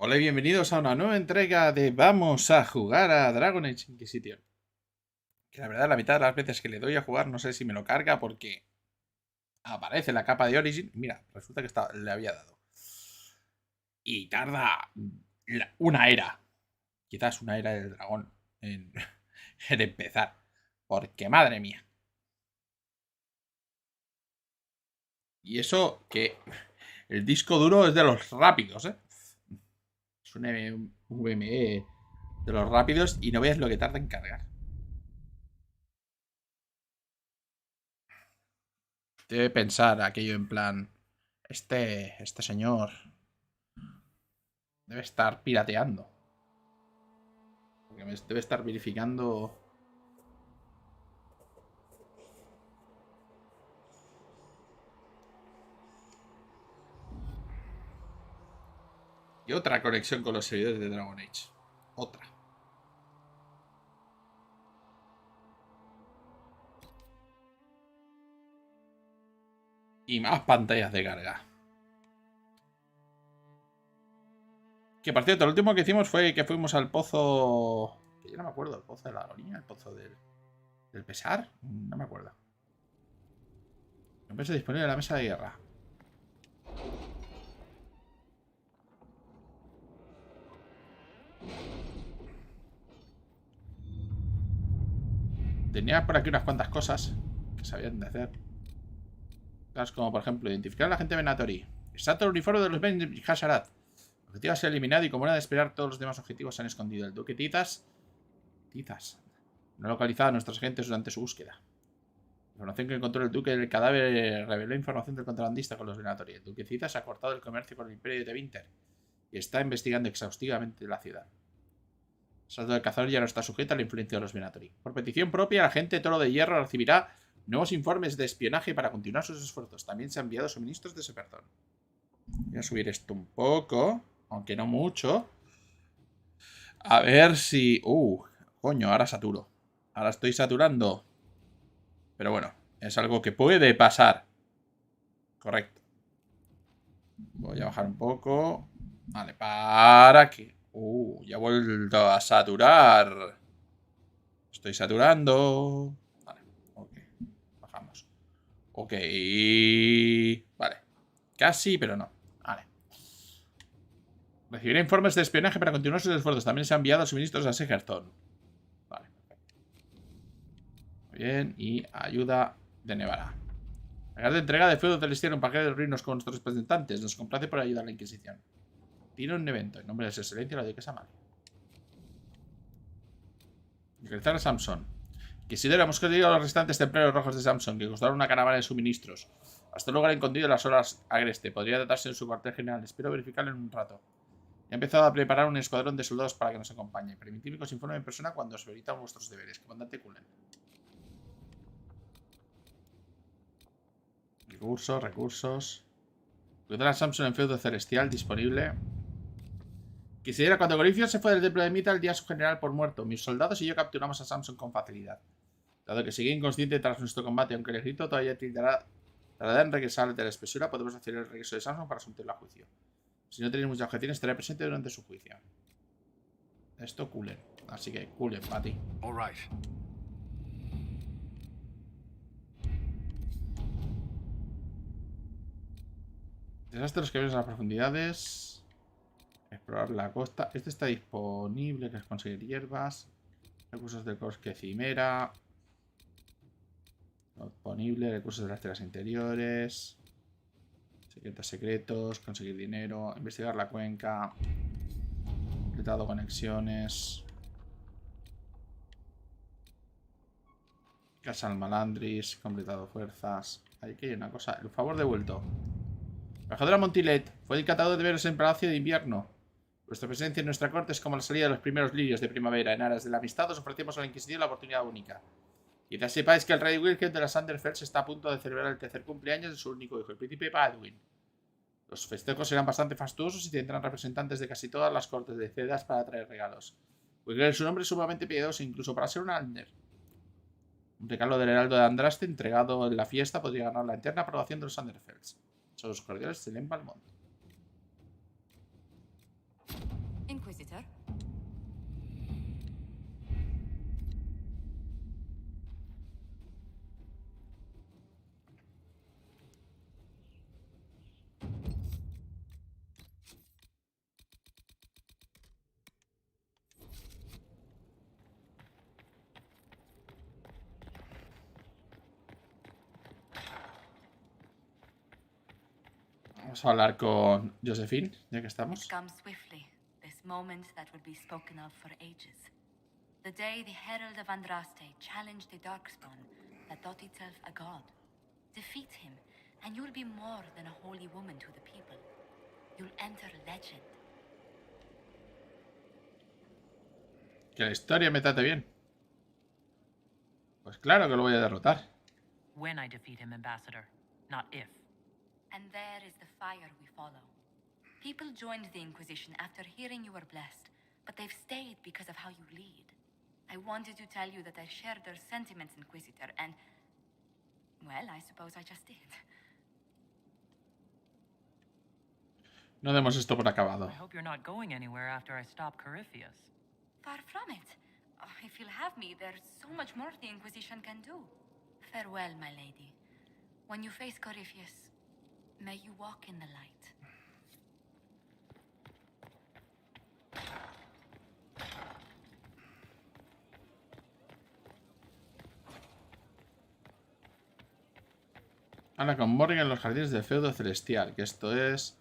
Hola y bienvenidos a una nueva entrega de Vamos a jugar a Dragon Age Inquisition. Que la verdad la mitad de las veces que le doy a jugar no sé si me lo carga porque aparece la capa de Origin. Mira, resulta que le había dado. Y tarda una era. Quizás una era del dragón en, en empezar. Porque madre mía. Y eso que el disco duro es de los rápidos, ¿eh? Es un VME de los rápidos y no veas lo que tarda en cargar. Debe pensar aquello en plan, este señor debe estar pirateando. Porque me debe estar verificando. Y otra conexión con los servidores de Dragon Age. Otra. Y más pantallas de carga. Que por cierto, lo último que hicimos fue que fuimos al pozo. Que yo no me acuerdo, el pozo de la agonía, el pozo del pesar. No me acuerdo. Empresa disponible en la mesa de guerra. Tenía por aquí unas cuantas cosas que sabían de hacer. Cosas como, por ejemplo, identificar a la gente Venatori. Exacto el uniforme de los Ben Hasharat. El objetivo ha sido eliminado y como era de esperar, todos los demás objetivos se han escondido. El duque Tizas no ha localizado a nuestros agentes durante su búsqueda. La información que encontró el duque del cadáver reveló información del contrabandista con los Venatori. El duque Tizas ha cortado el comercio con el imperio de Winter y está investigando exhaustivamente la ciudad. El salto del cazador ya no está sujeto a la influencia de los Venatori. Por petición propia, la gente Toro de Hierro recibirá nuevos informes de espionaje para continuar sus esfuerzos. También se han enviado suministros de ese perdón. Voy a subir esto un poco, aunque no mucho. A ver si... coño, ahora saturo. Ahora estoy saturando. Pero bueno, es algo que puede pasar. Correcto. Voy a bajar un poco. Vale, para que... ya he vuelto a saturar. Estoy saturando. Vale, ok. Bajamos. Ok. Vale. Casi, pero no. Vale. Recibirá informes de espionaje para continuar sus esfuerzos. También se han enviado suministros a Segerton. Vale, perfecto. Muy bien. Y ayuda de Nevada. La de entrega de feudo celestial un paquete de reinos con nuestros representantes. Nos complace por ayudar a la Inquisición. Tiene un evento en nombre de su excelencia la duquesa Amalia. Localizar a Samson. Quisiera hemos conseguido a los restantes templarios rojos de Samson, que costaron una caravana de suministros. Hasta un lugar escondido en las horas agreste. Podría tratarse en su cuartel general. Espero verificarlo en un rato. He empezado a preparar un escuadrón de soldados para que nos acompañe. Permitidme que os informe en persona cuando os veritan vuestros deberes. Comandante Cullen. Recursos. Localizar a Samson en feudo celestial disponible. Quisiera cuando Corifeus se fue del templo de Mita el día su general por muerto. Mis soldados y yo capturamos a Samson con facilidad. Dado que sigue inconsciente tras nuestro combate, aunque el ejército todavía tardará en regresar de la espesura, podemos hacer el regreso de Samson para someterlo a juicio. Si no tenéis muchas objeciones, estaré presente durante su juicio. Esto Cullen. Así que Cullen, para ti. Desastres que ves en las profundidades. Explorar la costa. Este está disponible, que es conseguir hierbas. Recursos del bosque cimera. Disponible. Recursos de las tierras interiores. Secretos. Conseguir dinero. Investigar la cuenca. Completado conexiones. Casa al Malandris. Completado fuerzas. Aquí hay una cosa. El favor devuelto. Embajadora Montilet. Fue el catador de veros en Palacio de Invierno. Vuestra presencia en nuestra corte es como la salida de los primeros lirios de primavera. En aras de la amistad os ofrecemos a la Inquisición la oportunidad única. Quizás sepáis que el rey Wilhelm de las Sanderfelds está a punto de celebrar el tercer cumpleaños de su único hijo, el príncipe Baldwin. Los festejos serán bastante fastuosos y tendrán representantes de casi todas las cortes de Cedas para traer regalos. Wilhelm es un hombre sumamente piadoso, incluso para ser un Alner. Un regalo del heraldo de Andraste entregado en la fiesta podría ganar la eterna aprobación de los Sanderfelds. Son los cordiales de Len Valmont. Vamos a hablar con Josephine, ya que estamos. Comes swiftly, this moment that will be spoken of for ages. The day the Herald of Andraste challenged the Darkspawn that thought itself a god. Defeat him, and you'll be more than a holy woman to the people. You'll enter legend. Que la historia me trate bien. Pues claro que lo voy a derrotar. When I defeat him, Ambassador, not if. And there is the fire we follow. People joined the Inquisition after hearing you were blessed, but they've stayed because of how you lead. I wanted to tell you that I shared their sentiments, Inquisitor, and... well, I suppose I just did. No demos esto por acabado. I hope you're not going anywhere after I stop Corifeus. Far from it. Oh, if you'll have me, there's so much more the Inquisition can do. Farewell, my lady. When you face Corifeus, may you walk in the light. Habla con Morrigan en los jardines del feudo celestial, que esto es...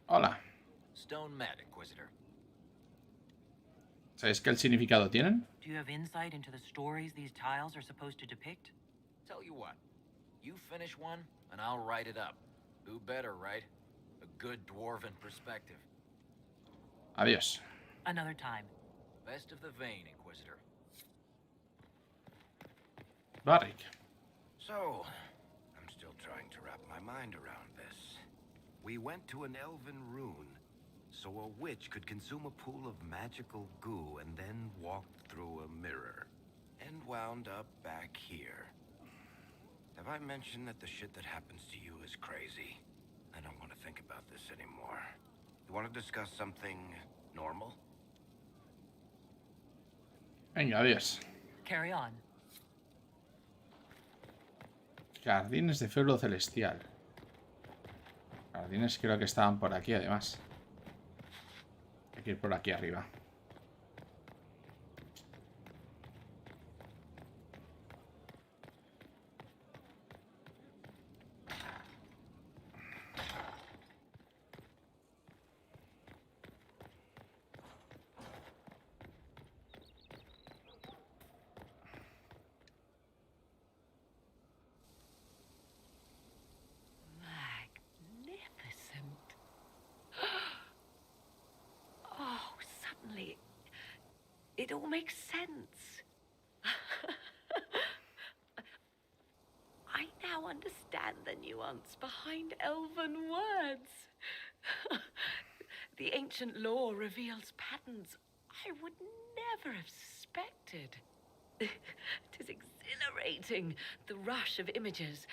Hola. Stone Mad, Inquisitor. ¿Sabéis qué el significado tienen? Do you have insight into the stories these tiles are supposed to depict? Tell you what, you finish one, and I'll write it up. Who better, right? A good dwarven perspective. Adiós. Another time. Best of the vein, Inquisitor. Barrick. So, I'm still trying to wrap my mind around this. We went to an elven rune, so a witch could consume a pool of magical goo and then walked through a mirror, and wound up back here. Have I mentioned that the shit that happens to you is crazy? I don't want to think about this anymore. You want to discuss something normal? Venga, adiós. Carry on. Jardines de feudo celestial. Jardines creo que estaban por aquí, además. Hay que ir por aquí arriba. It all makes sense. I now understand the nuance behind elven words. The ancient lore reveals patterns I would never have suspected. It is exhilarating, the rush of images,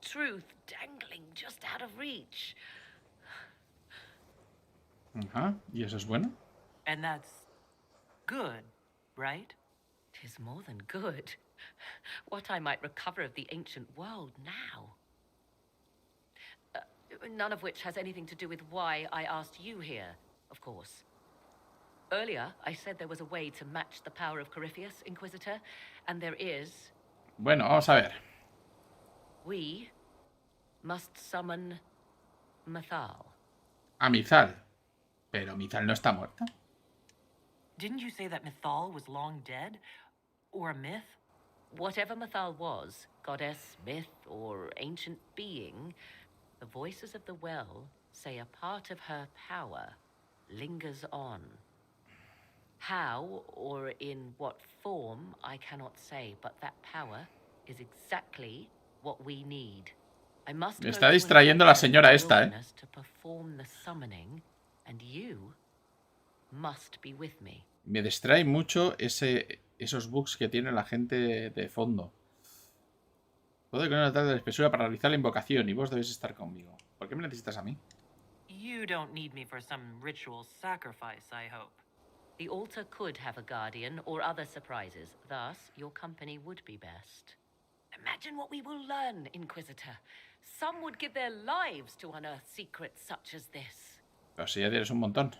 truth dangling just out of reach. Ajá, ¿y eso es bueno? And that's good, right? 'Tis more than good. What I might recover of the ancient world now. None of which has anything to do with why I asked you here, of course. Earlier, I said there was a way to match the power of Corifeus, Inquisitor, and there is. Bueno, vamos a ver. We must summon Mathal. A Mizal. Pero Mizal no está muerta. Didn't you say that Mythal was long dead? Or a myth? Whatever Mathal was, goddess, myth, or ancient being, the voices of the well say a part of her power lingers on. How, or in what form, I cannot say, but that power is exactly what we need. I must Me está distrayendo la señora esta, to perform the summoning, and you must be with me. Me distrae mucho esos bugs que tiene la gente de fondo. Puedo crear una tal de espesura para realizar la invocación y vos debéis estar conmigo. ¿Por qué me necesitas a mí? You don't need me for some ritual sacrifice, I hope. The altar could have a guardian or other surprises. Thus, your company would be best. Imagine what we will learn, Inquisitor. Some would give their lives to unearth secrets such as this. Pero si ya tienes un montón.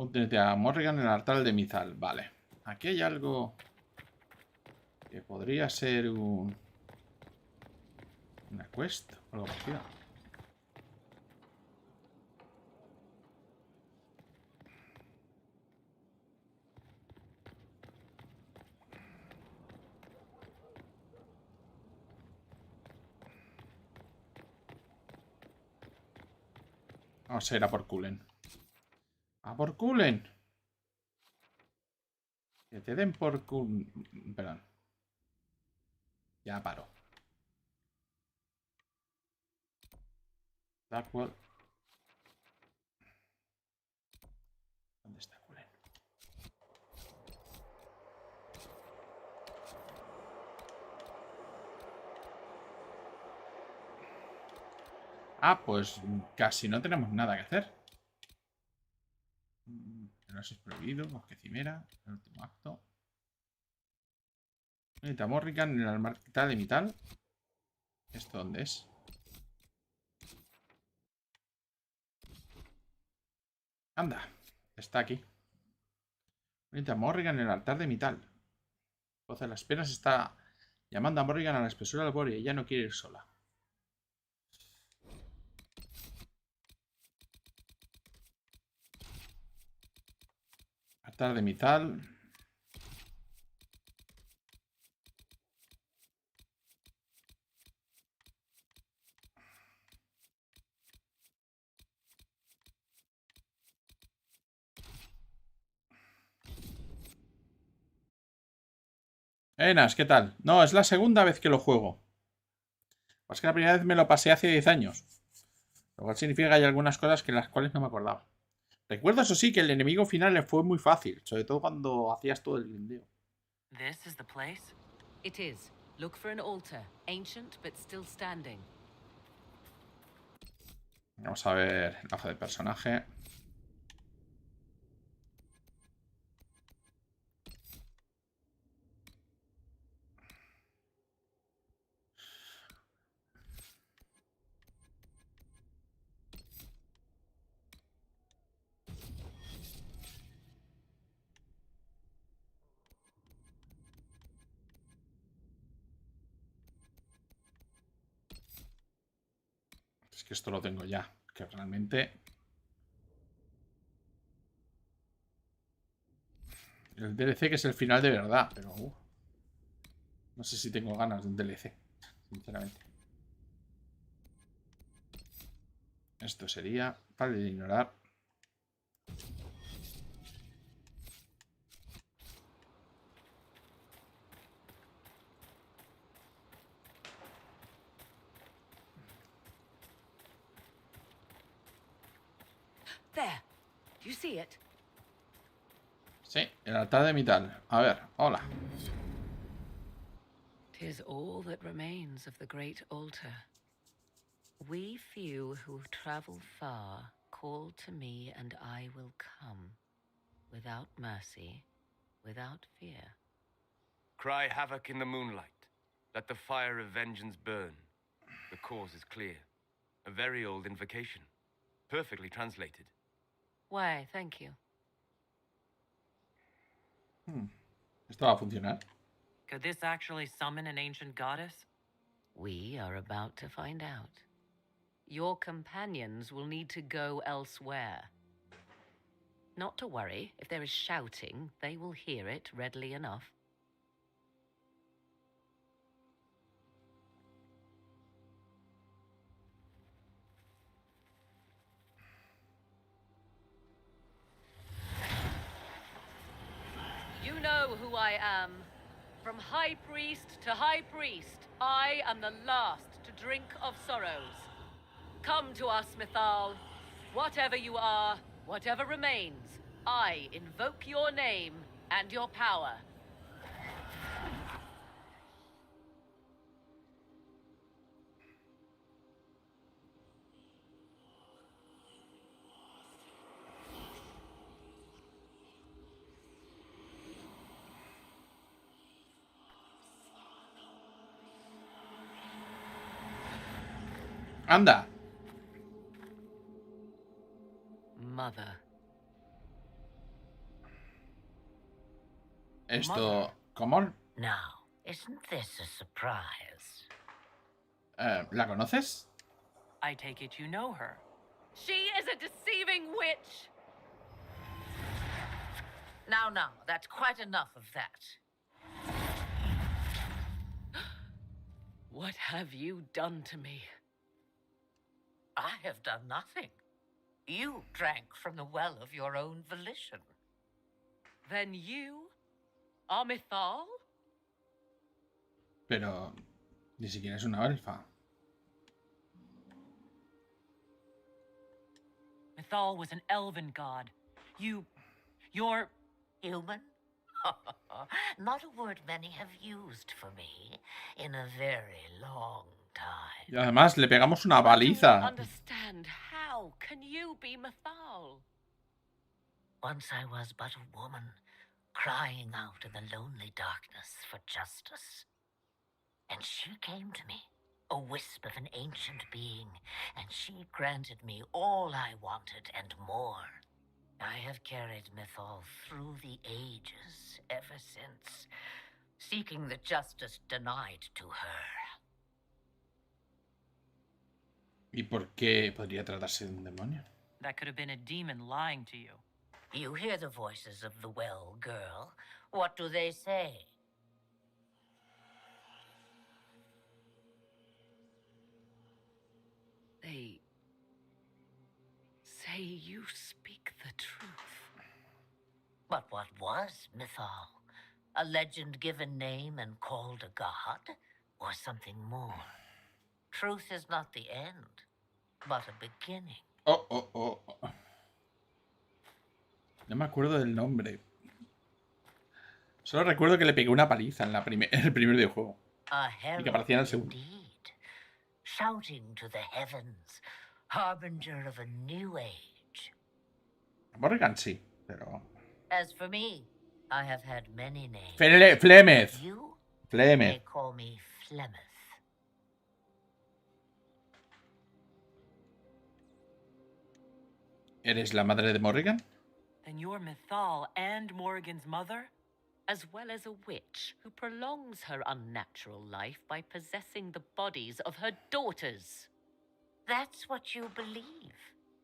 Únete a Morrigan en el altar de Mizal. Vale. Aquí hay algo que podría ser una quest o algo parecido. Vamos a ir a por Kulen. ¡A por Kulen! Que te den por Kulen. Perdón. Ya paro. Darkwell. ¿Dónde está Kulen? Ah, pues casi no tenemos nada que hacer. El oasis prohibido, bosque cimera, el último acto. Unita Morrigan en el altar de Mital. ¿Esto dónde es? Anda, está aquí. Unita Morrigan en el altar de Mital. Voz de las penas está llamando a Morrigan a la espesura del bosque y ella no quiere ir sola. Altar de Mital. Enas, ¿qué tal? No, es la segunda vez que lo juego. Pues que la primera vez me lo pasé hace 10 años. Lo cual significa que hay algunas cosas que las cuales no me acordaba. Recuerdo, eso sí, que el enemigo final le fue muy fácil. Sobre todo cuando hacías todo el grindeo. This is the place? It is. Look for an altar, ancient but still standing. Vamos a ver la hoja de personaje. Es que esto lo tengo ya. Que realmente... El DLC que es el final de verdad, pero... no sé si tengo ganas de un DLC, sinceramente. Esto sería para ignorar. There. Do you see it? Sí, el altar de Mital. A ver, hola. 'Tis all that remains of the great altar. We few who travel far call to me and I will come. Without mercy, without fear. Cry havoc in the moonlight. Let the fire of vengeance burn. The cause is clear. A very old invocation. Perfectly translated. Why, thank you. Esto va a funcionar. Could this actually summon an ancient goddess? We are about to find out. Your companions will need to go elsewhere. Not to worry, if there is shouting, they will hear it readily enough. You know who I am. From high priest to high priest, I am the last to drink of sorrows. Come to us, Mithal. Whatever you are, whatever remains, I invoke your name and your power. Anda. Mother. Esto... ¿Cómo? Now, isn't this a surprise? ¿La conoces? I take it you know her. She is a deceiving witch! Now, that's quite enough of that. What have you done to me? I have done nothing. You drank from the well of your own volition. Then you are Mythal? Pero... Ni siquiera es una elfa. Mythal was an elven god. You're... Human? Not a word many have used for me in a very long time. Y además le pegamos una I don't paliza. understand. How can you be Mythal? Once I was but a woman, crying out in the lonely darkness for justice. And she came to me, a wisp of an ancient being, and she granted me all I wanted and more. I have carried Mythal through the ages ever since, seeking the justice denied to her. ¿Y por qué podría tratarse de un demonio? That could have been a demon lying to you. You hear the voices of the well, girl. What do they say? They say you speak the truth. But what was Mythal? A legend given name and called a god? Or something more? Truth is not the end, but a beginning. Oh. No me acuerdo del nombre. Solo recuerdo que le pegué una paliza en el primer videojuego. A Y que aparecía en el herald segundo. indeed, shouting to the heavens, harbinger of a new age. Morrigan sí, pero... As for me, I have had many names. Flemeth. You Flemeth. may call me Flemeth. ¿Eres la madre de Morrigan? Then you're Mythal and Morrigan's mother? As well as a witch who prolongs her unnatural life by possessing the bodies of her daughters. That's what you believe,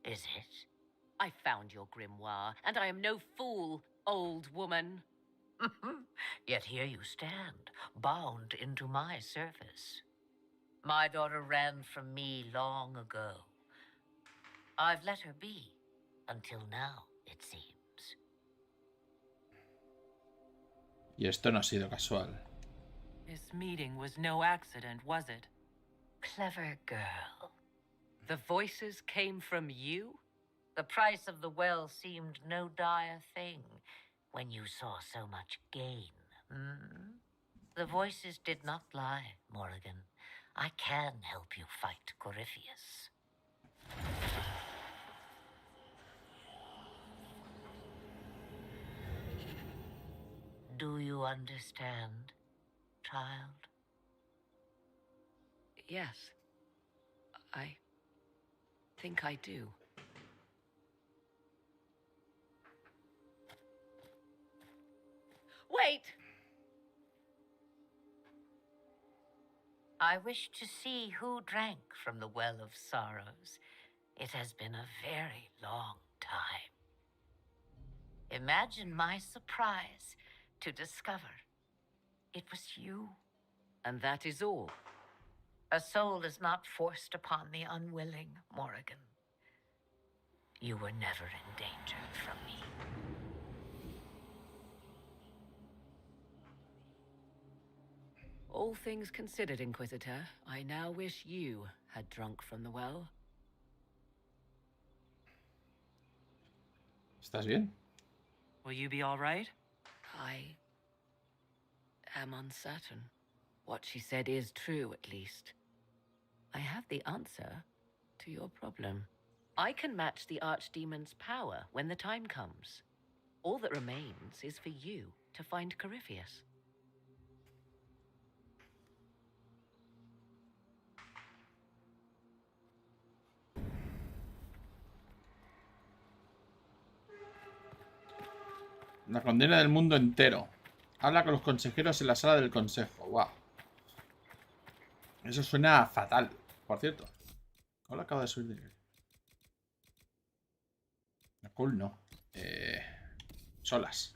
is it? I found your grimoire, and I am no fool, old woman. Yet here you stand, bound into my service. My daughter ran from me long ago. I've let her be, until now, it seems. Y esto no ha sido casual. This meeting was no accident, was it? Clever girl. The voices came from you? The price of the well seemed no dire thing when you saw so much gain. The voices did not lie, Morrigan. I can help you fight Corifeus. Do you understand, child? Yes. I think I do. Wait! I wish to see who drank from the Well of Sorrows. It has been a very long time. Imagine my surprise to discover it was you. And that is all. A soul is not forced upon the unwilling, Morrigan. You were never in danger from me. All things considered, Inquisitor, I now wish you had drunk from the well. ¿Estás bien? Will you be all right? I am uncertain. What she said is true, at least. I have the answer to your problem. I can match the Archdemon's power when the time comes. All that remains is for you to find Corifeus. La condena del mundo entero. Habla con los consejeros en la sala del consejo. Wow. Eso suena fatal. Por cierto. Hola, acabo de subir de nivel. Cool, no. Solas.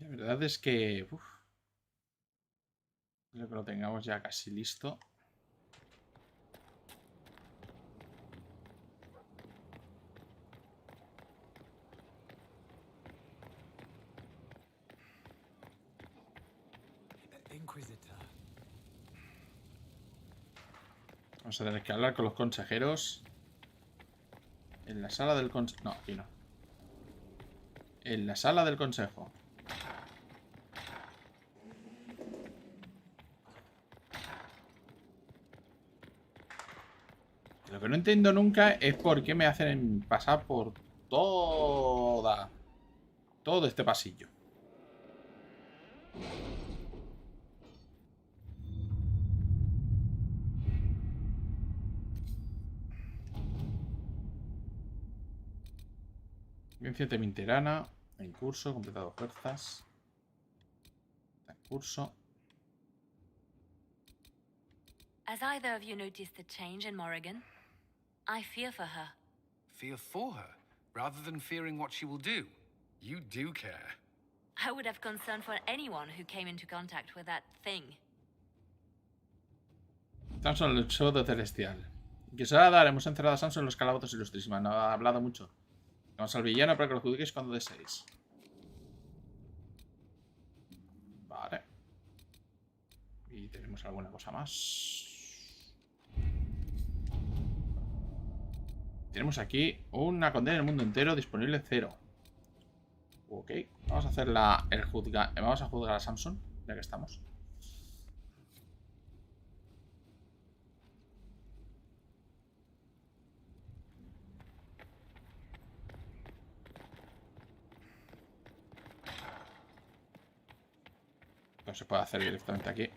La verdad es que... uf, creo que lo tengamos ya casi listo. Inquisitor. Vamos a tener que hablar con los consejeros. En la sala del consejo... No, aquí no. En la sala del consejo. Lo que no entiendo nunca es por qué me hacen pasar por todo este pasillo. Violencia teminterana. En curso, completado fuerzas. En curso. Has either of you noticed the change in Morrigan? I fear for her. Fear for her, rather than fearing what she will do. You do care. I would have concern for anyone who came into contact with that thing. Samson, el pseudo celestial. Que se va a dar. Hemos encerrado a Samson en los calabozos ilustrísima. No ha hablado mucho. Vamos al villano para que lo juzguéis cuando deseéis. Vale. Y tenemos alguna cosa más. Tenemos aquí una condena en el mundo entero disponible 0. Ok. Vamos a hacer vamos a juzgar a Samson, ya que estamos. No se puede hacer directamente aquí.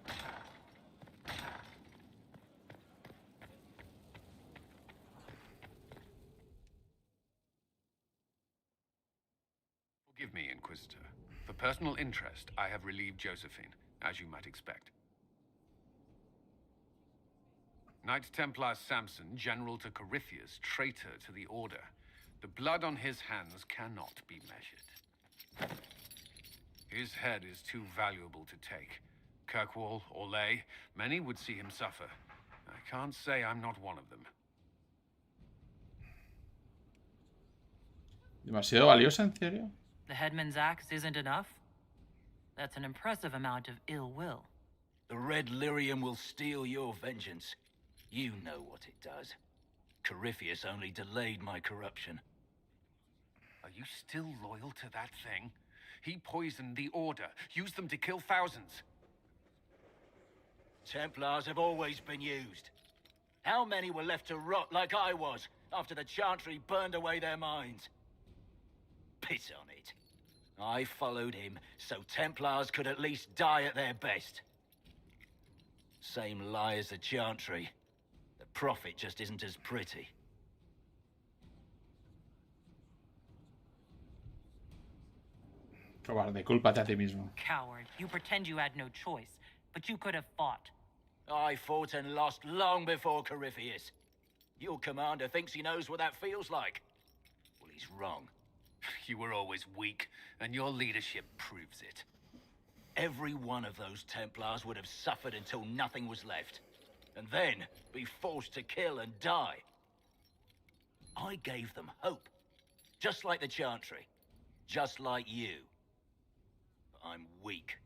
Forgive me, Inquisitor. For personal interest, I have relieved Josephine, as you might expect. Knight Templar Samson, General to Corifeus, traitor to the Order. The blood on his hands cannot be measured. His head is too valuable to take. Kirkwall, Orlais, many would see him suffer. I can't say I'm not one of them. ¿Demasiado valiosa, en serio? The headman's axe isn't enough? That's an impressive amount of ill will. The Red Lyrium will steal your vengeance. You know what it does. Corifeus only delayed my corruption. Are you still loyal to that thing? He poisoned the Order, used them to kill thousands. Templars have always been used. How many were left to rot like I was after the Chantry burned away their minds? Piss on it. I followed him so Templars could at least die at their best. Same lie as the Chantry. The profit just isn't as pretty. Cobarde, cúlpate a ti mismo. Coward, you pretend you had no choice, but you could have fought. I fought and lost long before Corifeus. Your commander thinks he knows what that feels like. Well, he's wrong. You were always weak, and your leadership proves it. Every one of those Templars would have suffered until nothing was left. And then be forced to kill and die. I gave them hope. Just like the Chantry. Just like you. But I'm weak.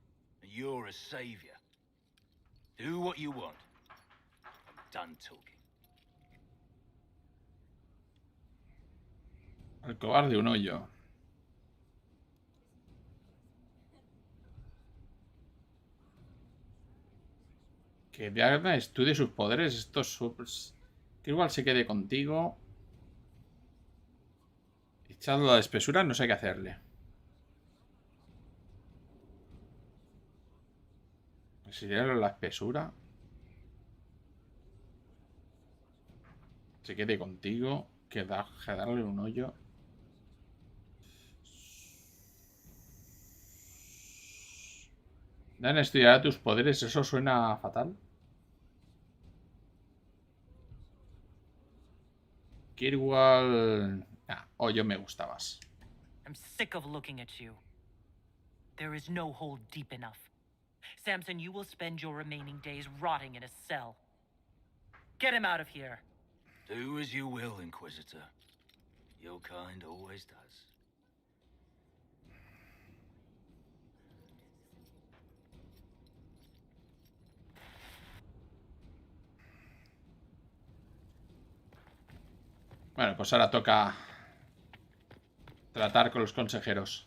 And you're a savior. Do what you want. I'm done talking. El cobarde un hoyo. Que Diana estudie sus poderes. Esto es súper... Que igual se quede contigo. Echadlo a la espesura, no sé qué hacerle. Si tirarlo a la espesura. Se quede contigo. Que darle un hoyo. Dan estudiará tus poderes. Eso suena fatal. Kirwal... Ah, hoyo me gusta más. I'm sick of looking at you. There is no hole deep enough. Samson, you will spend your remaining days rotting in a cell. Get him out of here. Do as you will, Inquisitor. Your kind always does. Bueno, pues ahora toca tratar con los consejeros.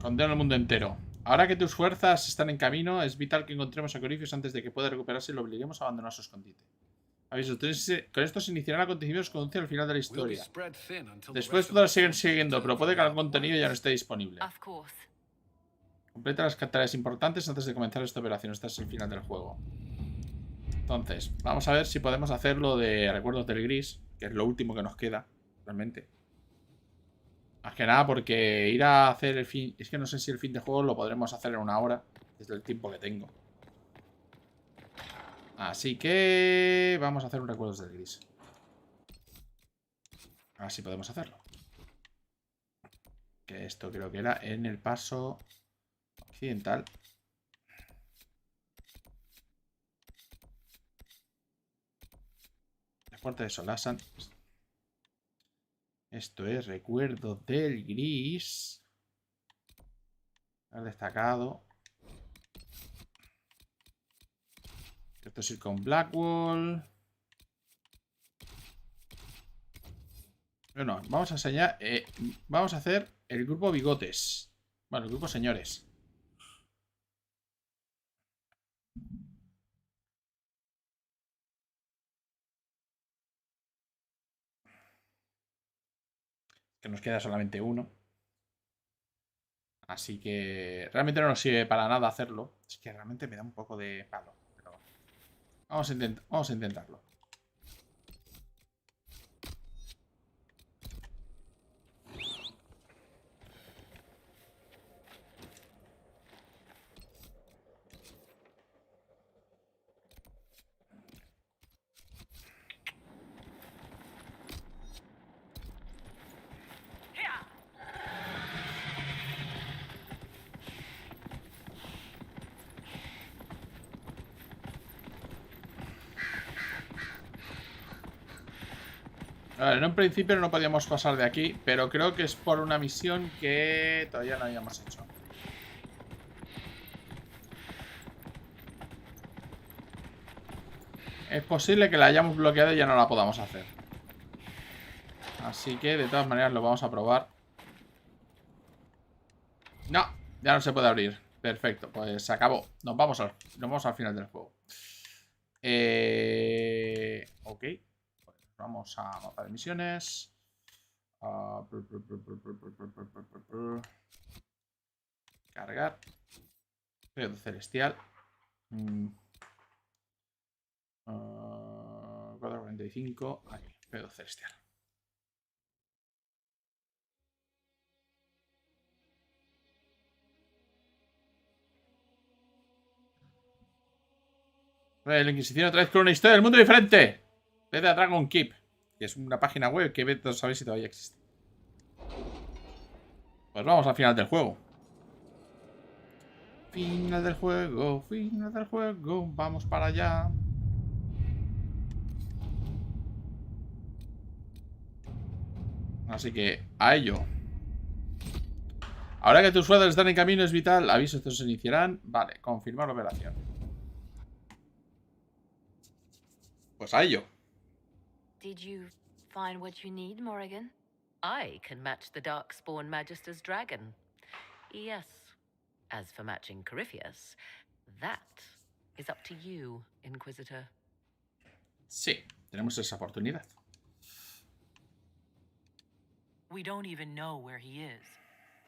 Condena al mundo entero. Ahora que tus fuerzas están en camino, es vital que encontremos a Corifeus antes de que pueda recuperarse y lo obliguemos a abandonar su escondite. Aviso, con esto se iniciarán acontecimientos que conducen al final de la historia. Después todas siguen siguiendo, pero puede que el contenido ya no esté disponible. Of course. Completa las tareas importantes antes de comenzar esta operación. Este es el final del juego. Entonces, vamos a ver si podemos hacer lo de Recuerdos del Gris, que es lo último que nos queda, realmente. Más que nada porque ir a hacer el fin... Es que no sé si el fin de juego lo podremos hacer en 1 hora, desde el tiempo que tengo. Así que... vamos a hacer un Recuerdos del Gris. A ver si podemos hacerlo. Que esto creo que era en el paso occidental. La puerta de Solasan. Esto es Recuerdo del Gris. El destacado. Esto es ir con Blackwall. Bueno, vamos a enseñar. Vamos a hacer el grupo Bigotes. Bueno, el grupo Señores. Que nos queda solamente uno. Así que realmente no nos sirve para nada hacerlo. Es que realmente me da un poco de palo. Pero vamos a intentarlo. A ver, en un principio no podíamos pasar de aquí, pero creo que es por una misión que todavía no habíamos hecho. Es posible que la hayamos bloqueado y ya no la podamos hacer. Así que de todas maneras lo vamos a probar. No, ya no se puede abrir. Perfecto, pues se acabó. Nos vamos al final del juego. Ok. Vamos a mapa de misiones. Cargar. Periodo celestial. 445. Aquí, periodo celestial. La Inquisición otra vez con una historia del mundo diferente. Vete a Dragon Keep, que es una página web que vete a saber si todavía existe. Pues vamos al final del juego. Final del juego, final del juego. Vamos para allá. Así que, a ello. Ahora que tus sueños están en camino es vital. Avisos, estos se iniciarán. Vale, confirmar operación. Pues a ello. Did you find what you need, Morrigan? I can match the Darkspawn Magister's dragon. Yes. As for matching Corifeus, that is up to you, Inquisitor. Sí, tenemos esa oportunidad. We don't even know where he is.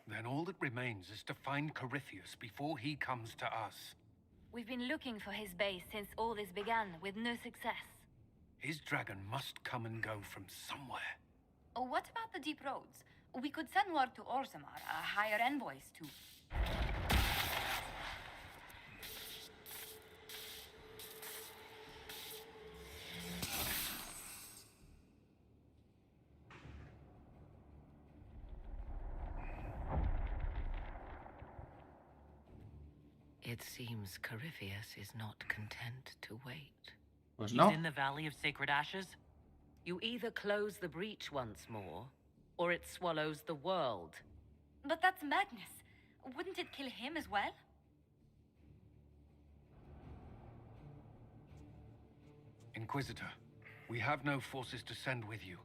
Then all that remains is to find Corifeus before he comes to us. We've been looking for his base since all this began, with no success. His dragon must come and go from somewhere. Oh, what about the deep roads? We could send word to Orzammar, hire envoys to... It seems Corifeus is not content to wait. Pues He's no. in the Valley of Sacred Ashes? You either close the breach once more, or it swallows the world. But that's madness. Wouldn't it kill him as well? Inquisitor, we have no forces to send with you.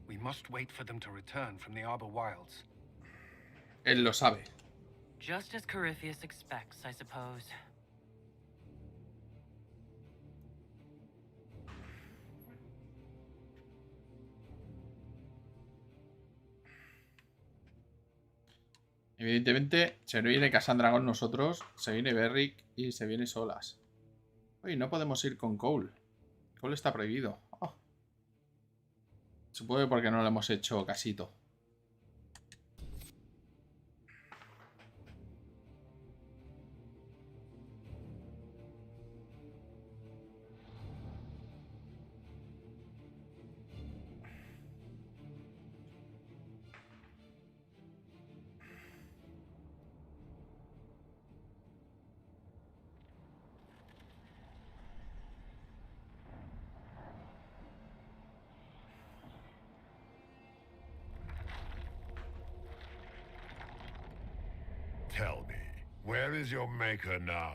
We must wait for them to return from the Arbor Wilds. Él lo sabe. Just as Corifeus expects, I suppose. Evidentemente, se viene Cassandra con nosotros, se viene Berrick y se viene Solas. Uy, no podemos ir con Cole. Cole está prohibido. Oh. Supongo que porque no le hemos hecho casito. Tell me, where is your maker now?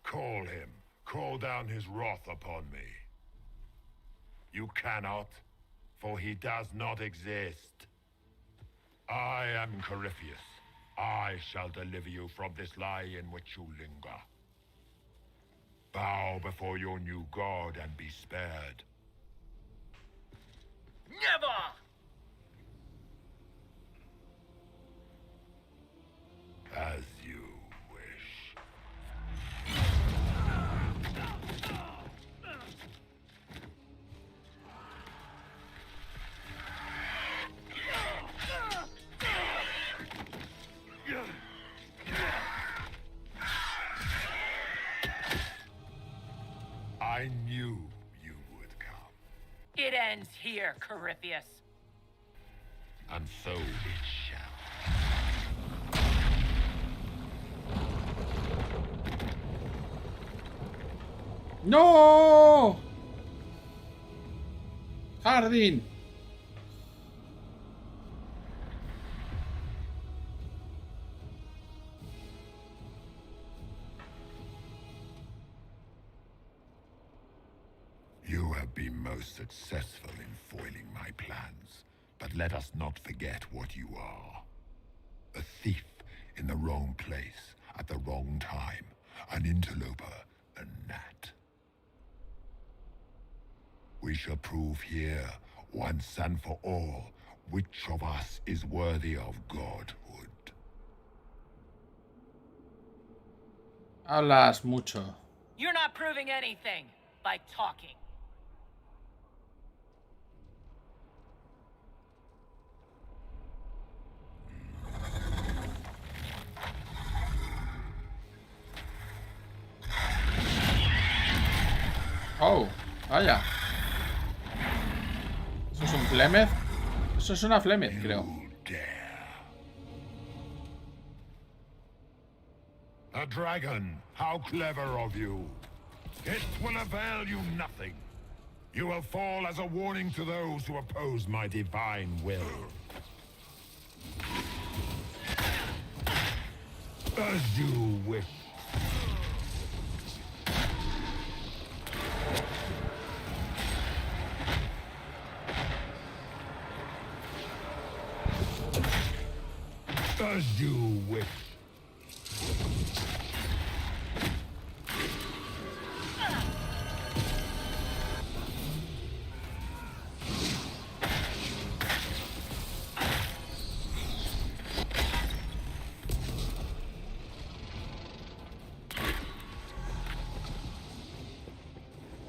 Call him. Call down his wrath upon me. You cannot, for he does not exist. I am Corifeus. I shall deliver you from this lie in which you linger. Bow before your new god and be spared. Never! As you wish. I knew you would come. It ends here, Corifeus. And so it shall. ¡No! ¡Jardín! You have been most successful in foiling my plans, but let us not forget what you are. A thief in the wrong place at the wrong time, an interloper, a gnat. We shall prove here, once and for all, which of us is worthy of godhood. Hablas mucho. You're not proving anything by talking. Oh, vaya. ¿Eso es un Flemeth? Eso es una Flemeth, creo. A dragon! How clever of you! It will avail you nothing. You will fall as a warning to those who oppose my divine will. As you wish. As you wish.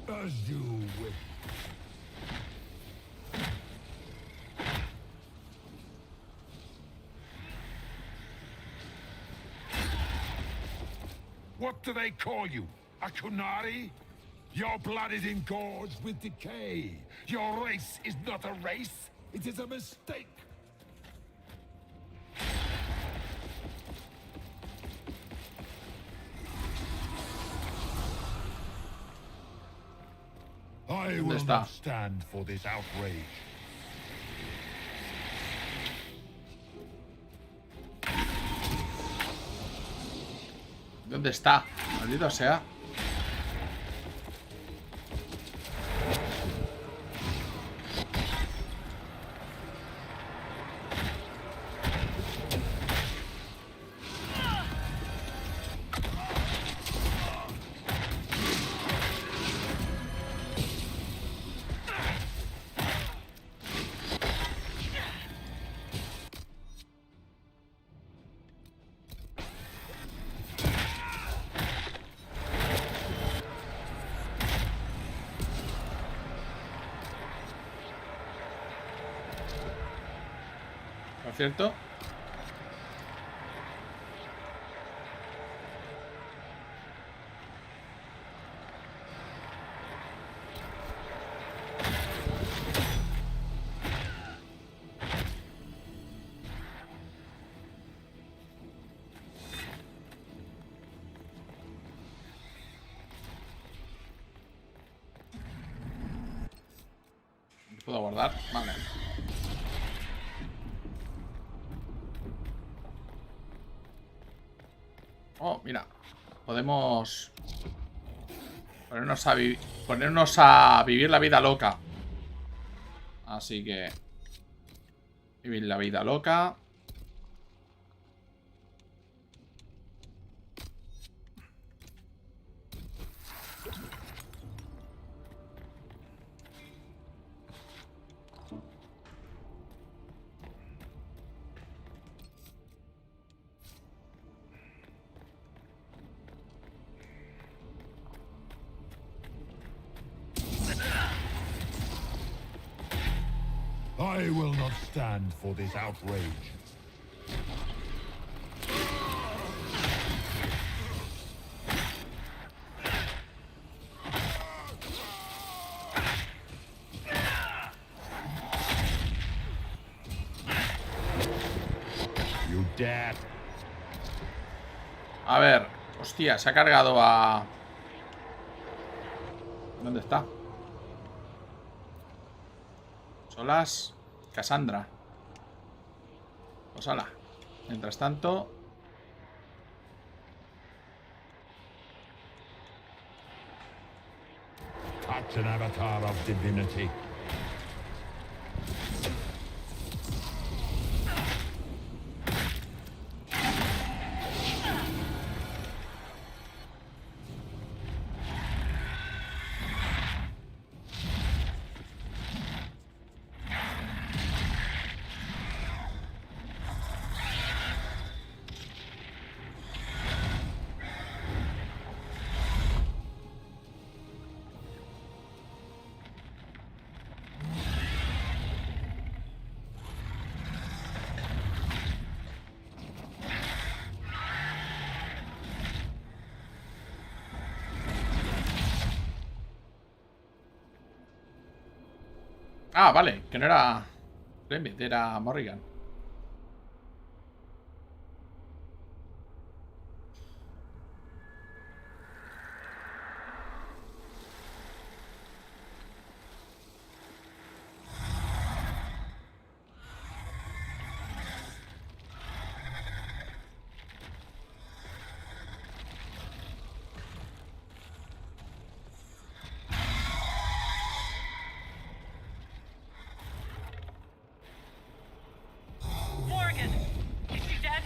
As you wish. What do they call you? A Kunari? Your blood is engorged with decay. Your race is not a race. It is a mistake. I will not stand for this outrage. ¿Dónde está? Maldito sea. Por cierto. ¿Puedo guardar? Vale. Oh, mira. Podemos ponernos a vivir la vida loca. Así que vivir la vida loca. I will not stand for this outrage. You dare. A ver, hostia, se ha cargado a... ¿Dónde está? Solas Cassandra. Pues ala. Mientras tanto... Touch an avatar of divinity. Ah, vale, que no era Clement, era Morrigan. Morgan! Is she dead?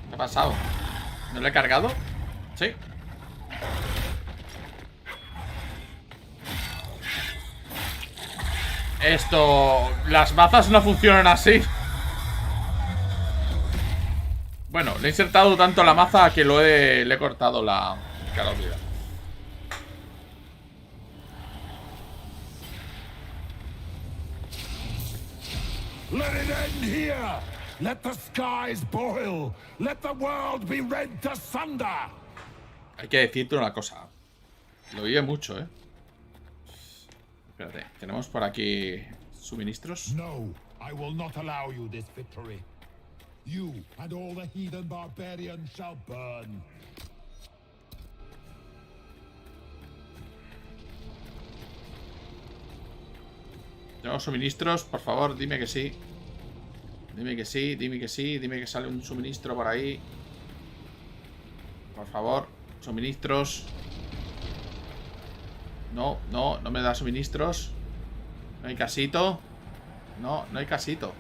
¿Qué ha pasado? ¿No lo he cargado? Sí. Esto... Las mazas no funcionan así. Bueno, le he insertado tanto la maza que le he cortado la vida. Let it end here! Let the skies boil! Let the world be rent asunder! Hay que decirte una cosa. Lo oye mucho, ¿eh? Espérate, tenemos por aquí suministros. No, I will not allow you this victory. You and all the heathen barbarians shall burn. Tenemos suministros, por favor, dime que sí. Dime que sí, dime que sí, dime que sale un suministro por ahí. Por favor, suministros. No, no, no me da suministros. No hay casito. No, no hay casito.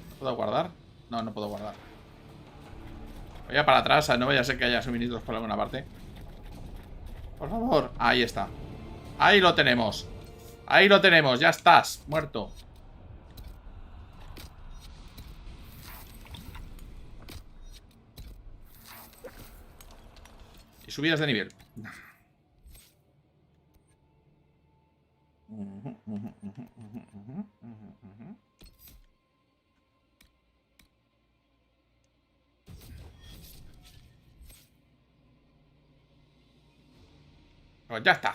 ¿No puedo guardar? No, no puedo guardar. Voy a para atrás, no vaya a ser que haya suministros por alguna parte. Por favor, ahí está. Ahí lo tenemos. Ahí lo tenemos, ya estás, muerto. Y subidas de nivel. Pues ya está.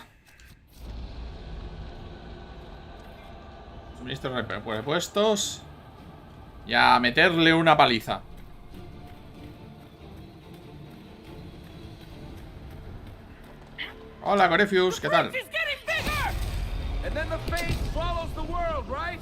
Suministros repuestos. Y a meterle una paliza. Hola, Corifeus, ¿qué tal? And then the fate swallows the world, right?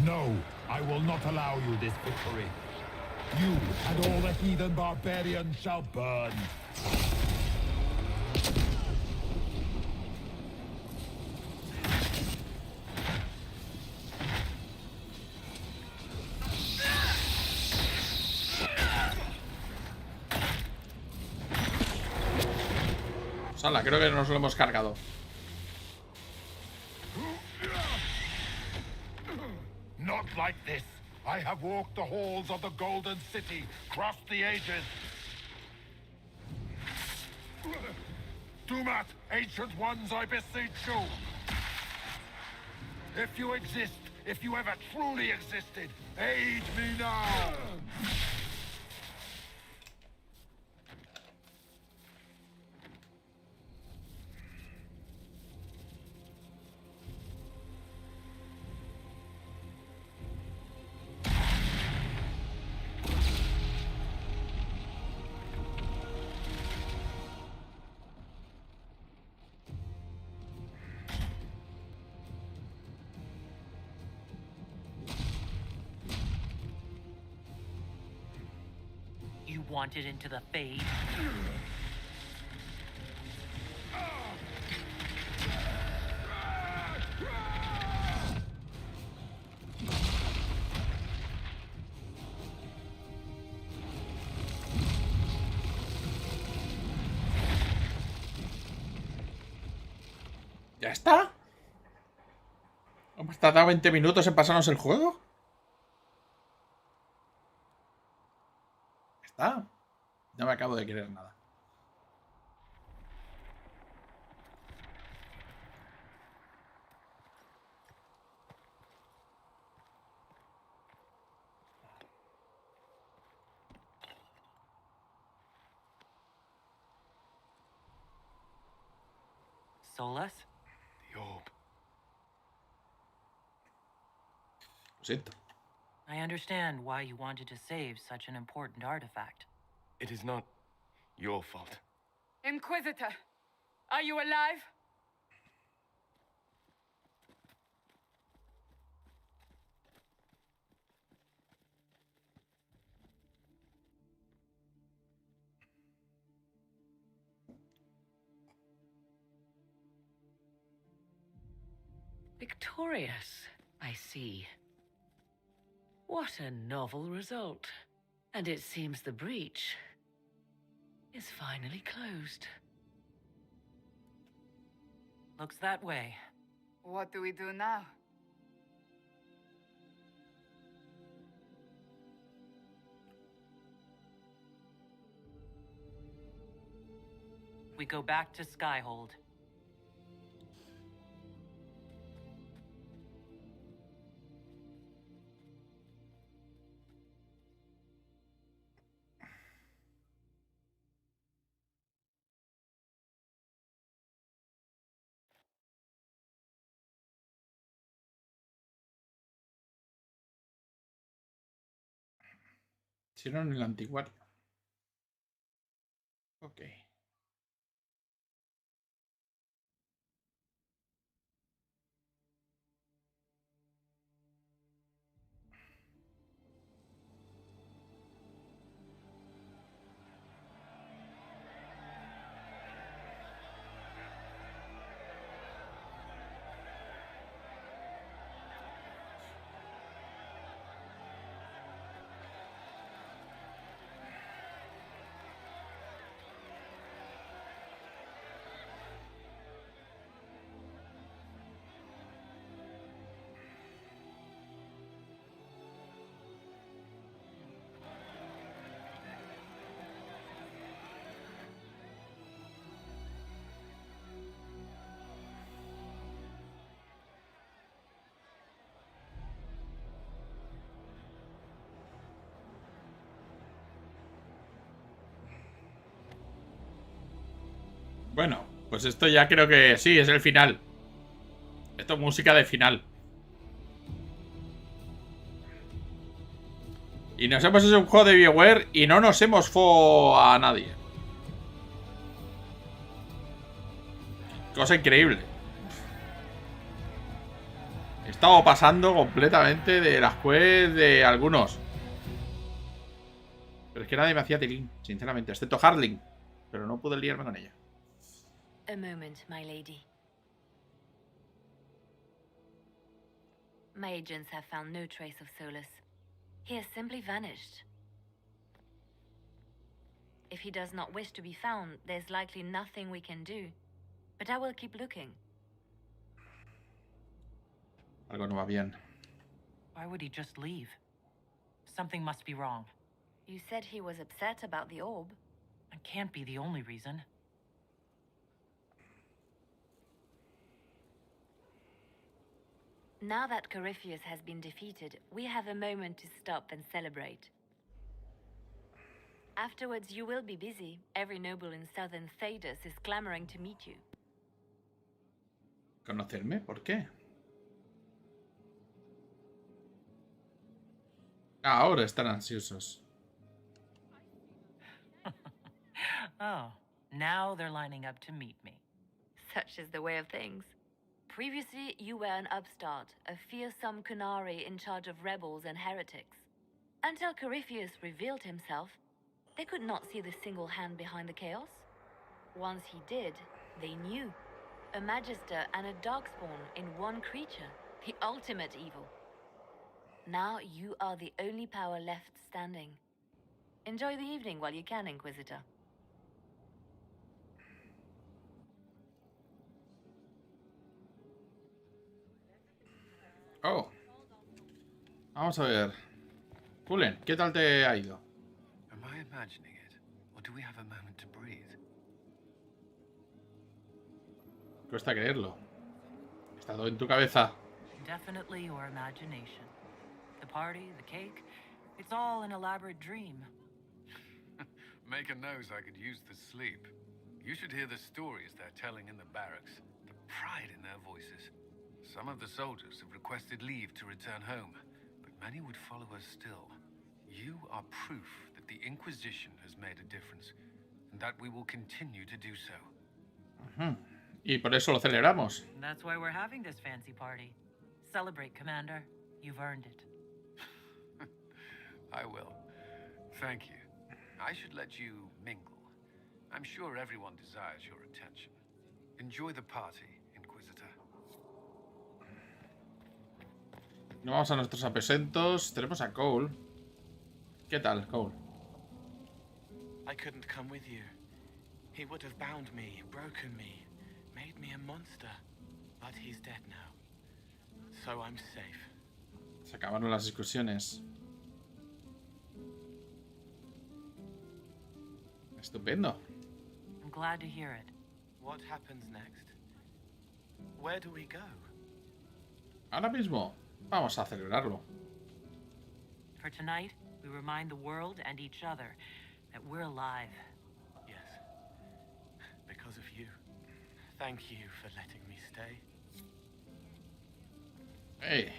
No, I will not allow you this victory. You and all the heathen barbarians shall burn. Sala, creo que nos lo hemos cargado. Not like this. I have walked the halls of the Golden City, crossed the ages. Dumat, ancient ones, I beseech you. If you exist, if you ever truly existed, aid me now. You wanted into the Fade? ¿Ya está? ¿Hemos tardado 20 minutos en pasarnos el juego? ¿Está? No me acabo de creer nada. Solas? The orb. Lo siento. I understand why you wanted to save such an important artifact. It is not your fault. Inquisitor, are you alive? Victorious, I see. What a novel result. And it seems the breach is finally closed. Looks that way. What do we do now? We go back to Skyhold. Hicieron el anticuario. Ok. Bueno, pues esto ya creo que sí, es el final. Esto es música de final. Y nos hemos hecho un juego de BioWare y no nos hemos fo a nadie. Cosa increíble. He estado pasando completamente de las quests de algunos. Pero es que nadie me hacía tilín, sinceramente, excepto Hardling. Pero no pude liarme con ella. A moment, my lady. My agents have found no trace of Solus. He has simply vanished. If he does not wish to be found, there's likely nothing we can do. But I will keep looking. Algo no va bien. Why would he just leave? Something must be wrong. You said he was upset about the orb. It can't be the only reason. Now that Corifeus has been defeated, we have a moment to stop and celebrate. Afterwards, you will be busy. Every noble in southern Thedas is clamoring to meet you. ¿Conocerme? ¿Por qué? Ahora están ansiosos. Oh, now they're lining up to meet me. Such is the way of things. Previously, you were an upstart, a fearsome Kunari in charge of rebels and heretics. Until Corifeus revealed himself, they could not see the single hand behind the chaos. Once he did, they knew. A Magister and a Darkspawn in one creature, the ultimate evil. Now you are the only power left standing. Enjoy the evening while you can, Inquisitor. Oh. Vamos a ver. Cullen, ¿qué tal te ha ido? Am I imagining it? Or do we have a moment to breathe? Cuesta creerlo. Está todo en tu cabeza. Definitely your imagination. The party, the cake, it's all an elaborate dream. Maker knows I could use the sleep. You should hear the stories they're telling in the barracks. The pride in their voices. Some of the soldiers have requested leave to return home, but many would follow us still. You are proof that the Inquisition has made a difference, and that we will continue to do so. Y por eso lo celebramos. That's why we're having this fancy party. Celebrate, Commander. You've earned it. I will. Thank you. I should let you mingle. I'm sure everyone desires your attention. Enjoy the party, Inquisitor. Nos vamos a nuestros aposentos. Tenemos a Cole. ¿Qué tal, Cole? I couldn't come with you. He would have bound me, broken me, made me a monster. But he's dead now. So I'm safe. Se acabaron las discusiones. Estupendo. I'm glad to hear it. What happens next? Where do we go? Ahora mismo vamos a celebrarlo. For tonight, we remind the world and each other that we're alive. Yes. Because of you. Thank you for letting me stay. Hey.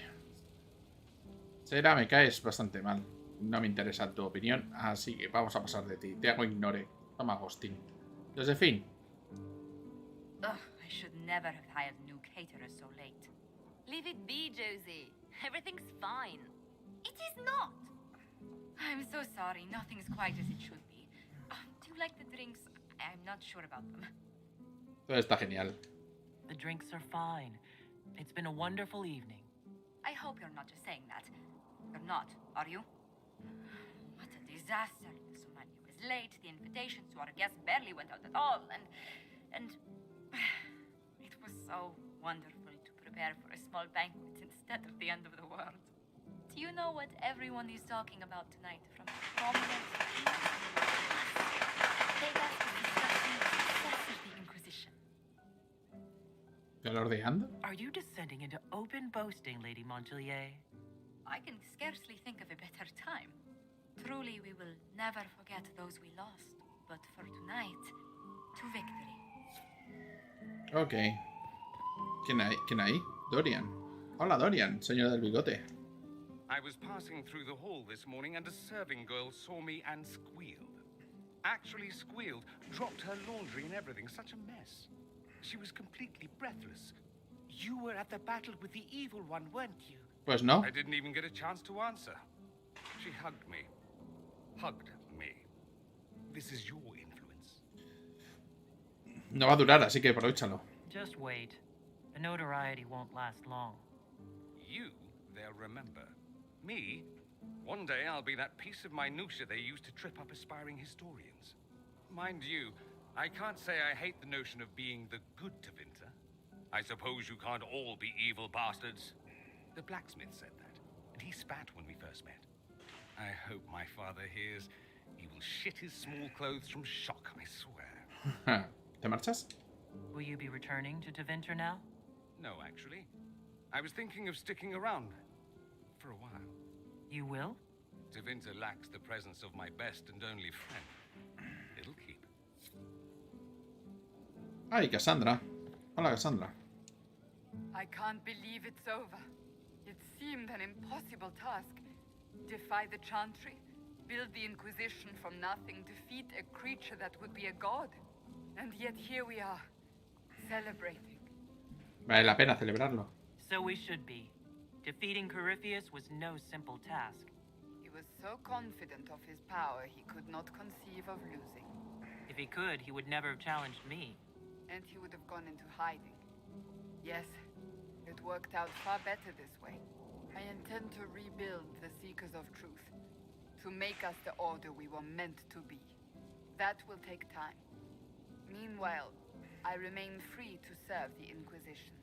Será, me caes bastante mal. No me interesa tu opinión, así que vamos a pasar de ti. Te hago ignore. Toma ghosting. Josephine. Ugh, I should never have hired new caterers so late. Leave it be, Josie. Everything's fine. It is not. I'm so sorry. Nothing's quite as it should be. Do you like the drinks? I'm not sure about them. Todo está genial. The drinks are fine. It's been a wonderful evening. I hope you're not just saying that. You're not, are you? What a disaster. The Somali was late. The invitations to our guests barely went out at all. And it was so wonderful to prepare for a small banquet instead of the end of the world. Do you know what everyone is talking about tonight? From prominent they got to discussing the success of the Inquisition. ¿Te alardeando? Are you descending into open boasting, Lady Montelier? I can scarcely think of a better time. Truly, we will never forget those we lost. But for tonight, to victory. Ok. ¿Quién hay? ¿Quién hay? Dorian. Hola, Dorian, señor del bigote. I was passing through the hall this morning and a serving girl saw me and squealed. Actually squealed, dropped her laundry and everything. Such a mess. She was completely breathless. You were at the battle with the evil one, weren't you? Pues no. I didn't even get a chance to answer. She hugged me. Hugged me. This is your influence. No va a durar, así que aprovechalo. Just wait. The notoriety won't last long. You, they'll remember. Me, one day I'll be that piece of minutia they use to trip up aspiring historians. Mind you, I can't say I hate the notion of being the good Tevinter. I suppose you can't all be evil bastards. The blacksmith said that, and he spat when we first met. I hope my father hears. He will shit his small clothes from shock, I swear. ¿Te marchas? Will you be returning to Tevinter now? No, actually. I was thinking of sticking around for a while. You will? Tevinter lacks the presence of my best and only friend. It'll keep. Ay, Cassandra. Hola, Cassandra. I can't believe it's over. It seemed an impossible task. Defy the Chantry, build the Inquisition from nothing, defeat a creature that would be a god. And yet here we are, celebrating. Vale la pena celebrarlo. So we should be. Defeating Corifeus was no simple task. He was so confident of his power, he could not conceive of losing. If he could, he would never have challenged me. And he would have gone into hiding. Yes, it worked out far better this way. I intend to rebuild the Seekers of Truth, to make us the order we were meant to be. That will take time. Meanwhile, I remain free to serve the Inquisition,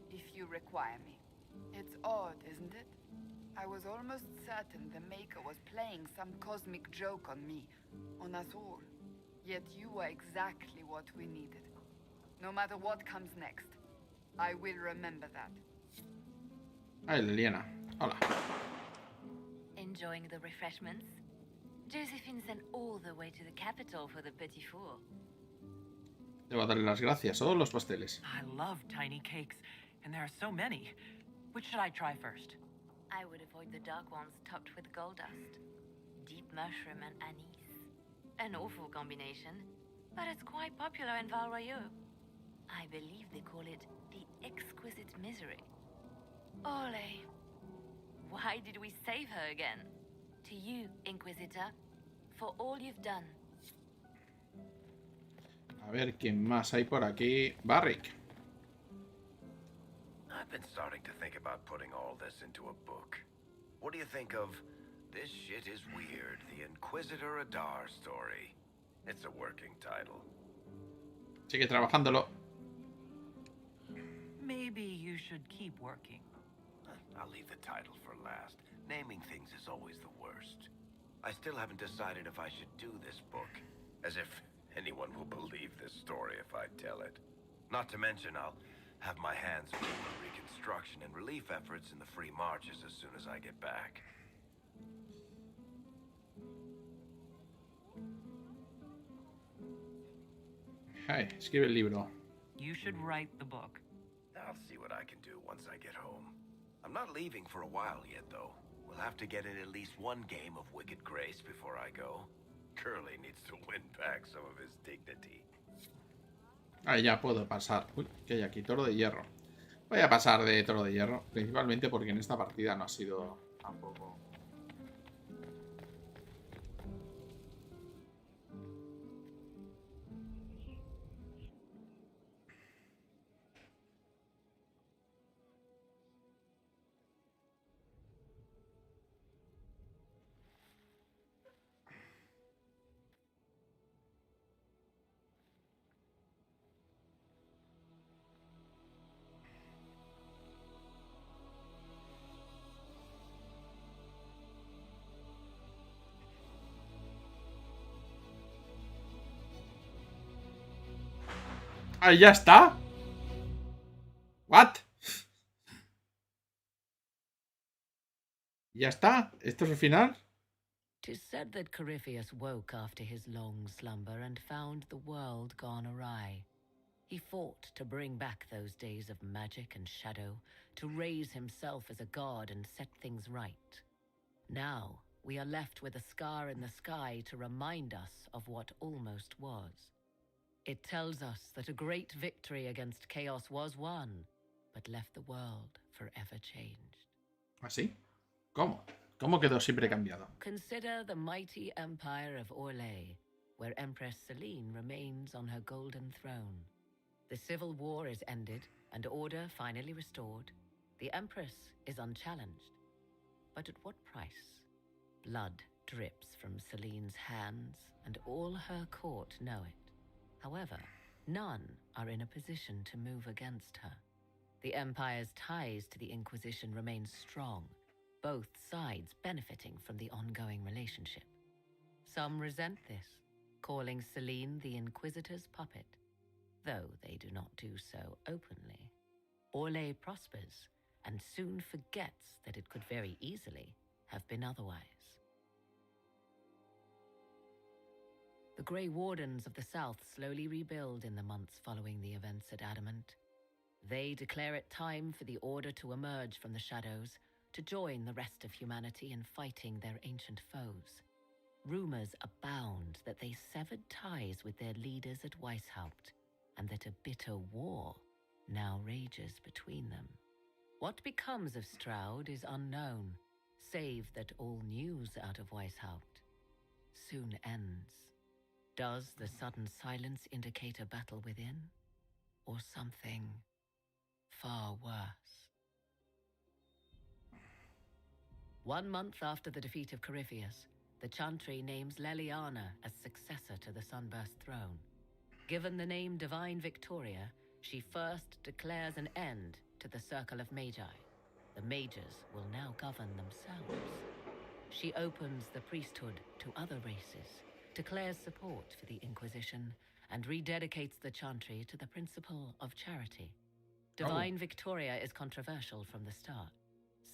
if you require me. It's odd, isn't it? I was almost certain the Maker was playing some cosmic joke on me, on us all. Yet you were exactly what we needed. No matter what comes next, I will remember that. Ay, Liliana. Hola. Enjoying the refreshments? Josephine sent all the way to the capital for the petit four. Debo darle las gracias. Todos los pasteles. I love tiny cakes, and there are so many. Which should I try first? I would avoid the dark ones topped with gold dust. Deep mushroom and anise. An awful combination, but it's quite popular in Val Royeaux. I believe they call it the exquisite misery. Ole. Why did we save her again? To you, Inquisitor, for all you've done. A ver, ¿quién más hay por aquí? Barrick. I've been starting to think about putting all this into a book. What do you think of This Shit Is Weird, the Inquisitor Adar story? It's a working title. Sigue trabajándolo. Maybe you should keep working. I'll leave the title for last. Naming things is always the worst. I still haven't decided if I should do this book. As if anyone will believe this story if I tell it. Not to mention, I'll have my hands full with reconstruction and relief efforts in the free marches as soon as I get back. Hey, escribe el libro. You should write the book. I'll see what I can do once I get home. I'm not leaving for a while yet, though. We'll have to get in at least one game of Wicked Grace before I go. Curly needs to win back some of his dignity. Ah, ya puedo pasar. Uy, ¿qué hay aquí? Toro de hierro. Voy a pasar de toro de hierro. Principalmente porque en esta partida no ha sido tampoco. Ah, ya está. What? Ya está. ¿Esto es el final? 'Tis said that Corifeus woke after his long slumber and found the world gone awry. He fought to bring back those days of magic and shadow, to raise himself as a god and set things right. Now, we are left with a scar in the sky to remind us of what almost was. It tells us that a great victory against chaos was won, but left the world forever changed. ¿Así? ¿Cómo? ¿Cómo quedó siempre cambiado? Consider the mighty empire of Orlais, where Empress Celine remains on her golden throne. The civil war is ended, and order finally restored. The Empress is unchallenged. But at what price? Blood drips from Celine's hands, and all her court know it. However, none are in a position to move against her. The Empire's ties to the Inquisition remain strong, both sides benefiting from the ongoing relationship. Some resent this, calling Celine the Inquisitor's puppet, though they do not do so openly. Orlais prospers, and soon forgets that it could very easily have been otherwise. The Grey Wardens of the South slowly rebuild in the months following the events at Adamant. They declare it time for the Order to emerge from the shadows, to join the rest of humanity in fighting their ancient foes. Rumors abound that they severed ties with their leaders at Weishaupt, and that a bitter war now rages between them. What becomes of Stroud is unknown, save that all news out of Weishaupt soon ends. Does the sudden silence indicate a battle within, or something far worse? 1 month after the defeat of Corifeus, the Chantry names Leliana as successor to the Sunburst throne. Given the name Divine Victoria, she first declares an end to the Circle of Magi. The Mages will now govern themselves. She opens the priesthood to other races, declares support for the Inquisition, and rededicates the Chantry to the principle of charity. Divine Victoria is controversial from the start.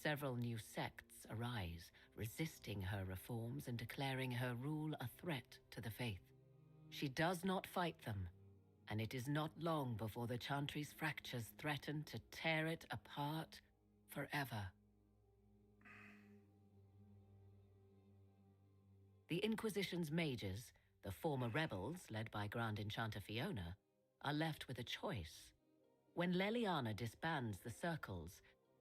Several new sects arise, resisting her reforms and declaring her rule a threat to the faith. She does not fight them, and it is not long before the Chantry's fractures threaten to tear it apart forever. The Inquisition's mages, the former rebels led by Grand Enchanter Fiona, are left with a choice. When Leliana disbands the circles,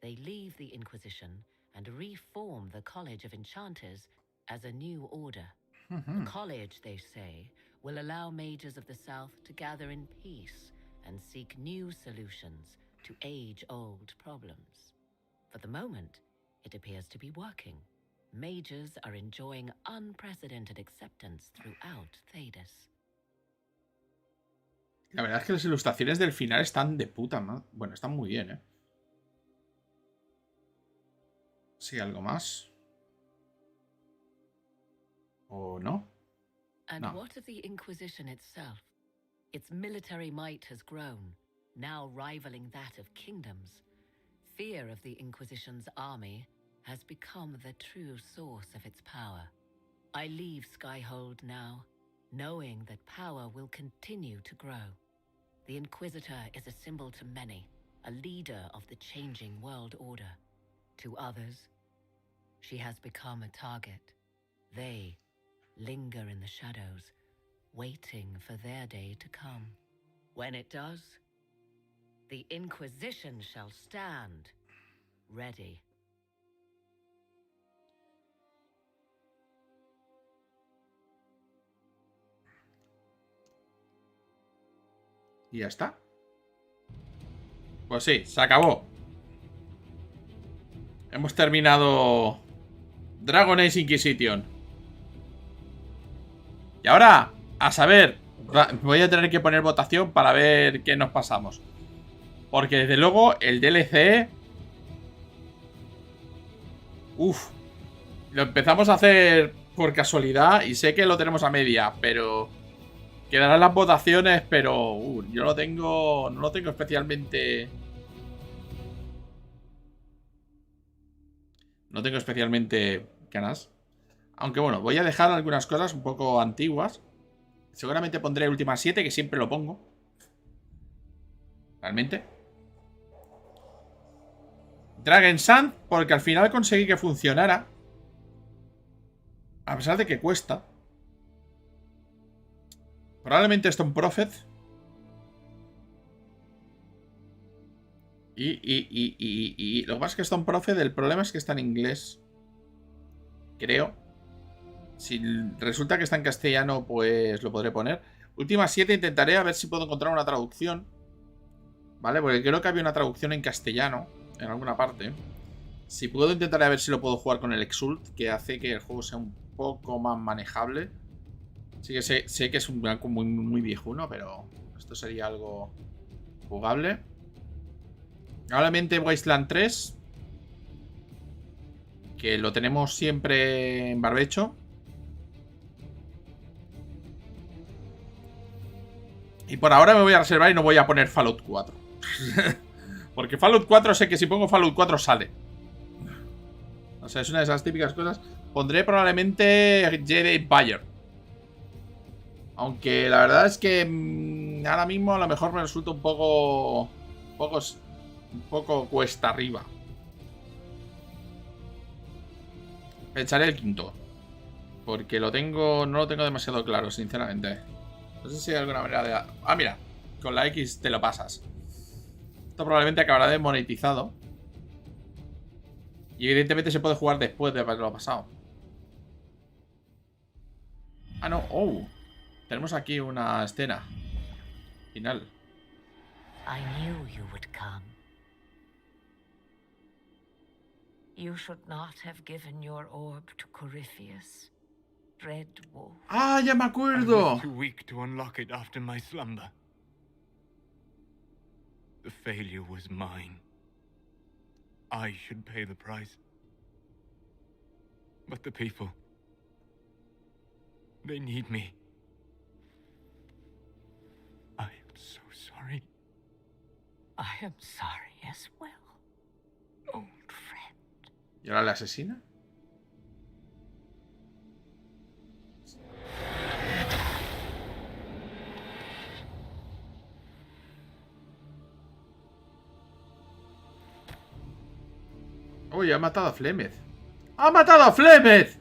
they leave the Inquisition and reform the College of Enchanters as a new order. The college, they say, will allow mages of the South to gather in peace and seek new solutions to age-old problems. For the moment, it appears to be working. Mages are enjoying unprecedented acceptance throughout Thedas. La verdad es que las ilustraciones del final están de puta madre. Bueno, están muy bien, ¿eh? Sí, algo más. ¿O no? And what of the Inquisition itself? Its military might has grown, now rivaling that of kingdoms. Fear of the Inquisition's army has become the true source of its power. I leave Skyhold now, knowing that power will continue to grow. The Inquisitor is a symbol to many, a leader of the changing world order. To others, she has become a target. They linger in the shadows, waiting for their day to come. When it does, the Inquisition shall stand, ready. ¿Y ya está? Pues sí, se acabó. Hemos terminado Dragon Age Inquisition. Y ahora, a saber, voy a tener que poner votación para ver qué nos pasamos. Porque desde luego el DLC... Lo empezamos a hacer por casualidad y sé que lo tenemos a media, pero... Quedarán las votaciones, pero yo no lo tengo especialmente... No tengo especialmente ganas. Aunque bueno, voy a dejar algunas cosas un poco antiguas. Seguramente pondré Última 7, que siempre lo pongo. Realmente. Dragon Sand, porque al final conseguí que funcionara. A pesar de que cuesta. Probablemente Stone Prophet. Y lo que pasa es que Stone Prophet, el problema es que está en inglés. Creo. Si resulta que está en castellano, pues lo podré poner. Última 7, intentaré a ver si puedo encontrar una traducción. ¿Vale? Porque creo que había una traducción en castellano en alguna parte. Si puedo, intentaré a ver si lo puedo jugar con el Exult, que hace que el juego sea un poco más manejable. Sí que sé que es un blanco muy, muy viejuno, pero esto sería algo jugable. Probablemente Wasteland 3, que lo tenemos siempre en barbecho. Y por ahora me voy a reservar y no voy a poner Fallout 4. Porque Fallout 4 sé que si pongo Fallout 4 sale. O sea, es una de esas típicas cosas. Pondré probablemente Jedi Empire. Aunque la verdad es que ahora mismo a lo mejor me resulta un poco cuesta arriba. Echaré el quinto. Porque no lo tengo demasiado claro, sinceramente. No sé si hay alguna manera de... Ah, mira. Con la X te lo pasas. Esto probablemente acabará desmonetizado. Y evidentemente se puede jugar después de haberlo pasado. Ah, no. Oh. Tenemos aquí una escena final. I knew you would come. You should not have given your orb to Corifeus, Red Wolf. Ah, ya me I acuerdo. was too weak to unlock it after my slumber. The failure was mine. I should pay the price. But the people... they need me. I am so sorry. I am sorry as well, old friend. ¿Y ahora la asesina? Uy, ha matado a Flemeth. ¡Ha matado a Flemeth!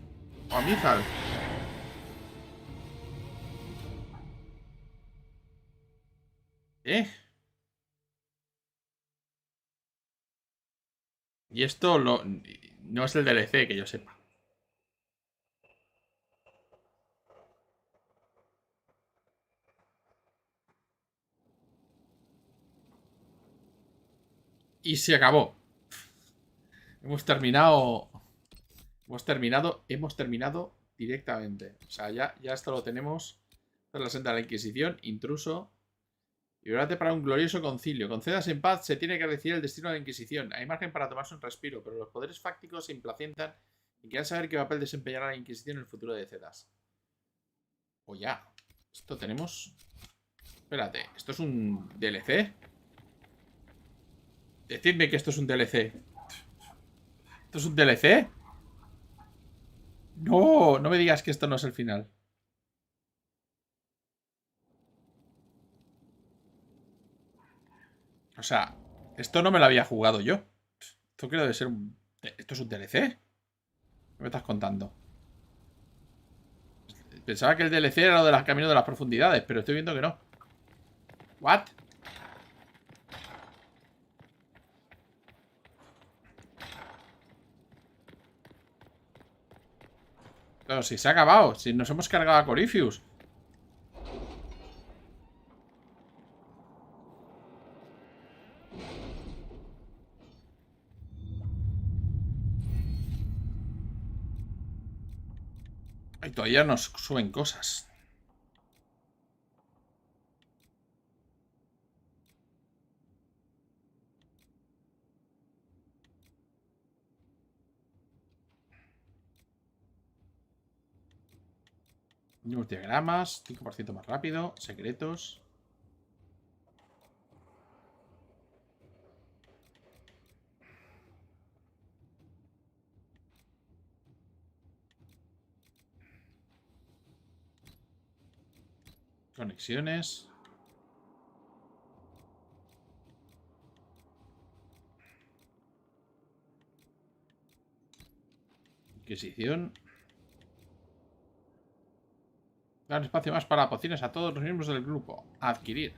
O a Mizal. Y esto no es el DLC, que yo sepa. Y se acabó. Hemos terminado directamente. O sea, ya esto lo tenemos. Esta es la senda de la Inquisición, intruso. Y orate para un glorioso concilio. Concedas en paz, se tiene que decidir el destino de la Inquisición. Hay margen para tomarse un respiro, pero los poderes fácticos se impacientan y quieren saber qué papel desempeñará la Inquisición en el futuro de Cedas. O ya. Esto tenemos... Espérate, ¿esto es un DLC? Decidme que esto es un DLC. ¿Esto es un DLC? No, no me digas que esto no es el final. O sea, esto no me lo había jugado yo. Esto creo debe ser un... ¿Esto es un DLC? ¿Qué me estás contando? Pensaba que el DLC era lo de los caminos de las profundidades, pero estoy viendo que no. ¿What? Pero si se ha acabado. Si nos hemos cargado a Corifeus. Y todavía nos suben cosas. Nuevos diagramas. 5% más rápido. Secretos. Conexiones. Inquisición. Da un espacio más para pociones a todos los miembros del grupo. Adquirir.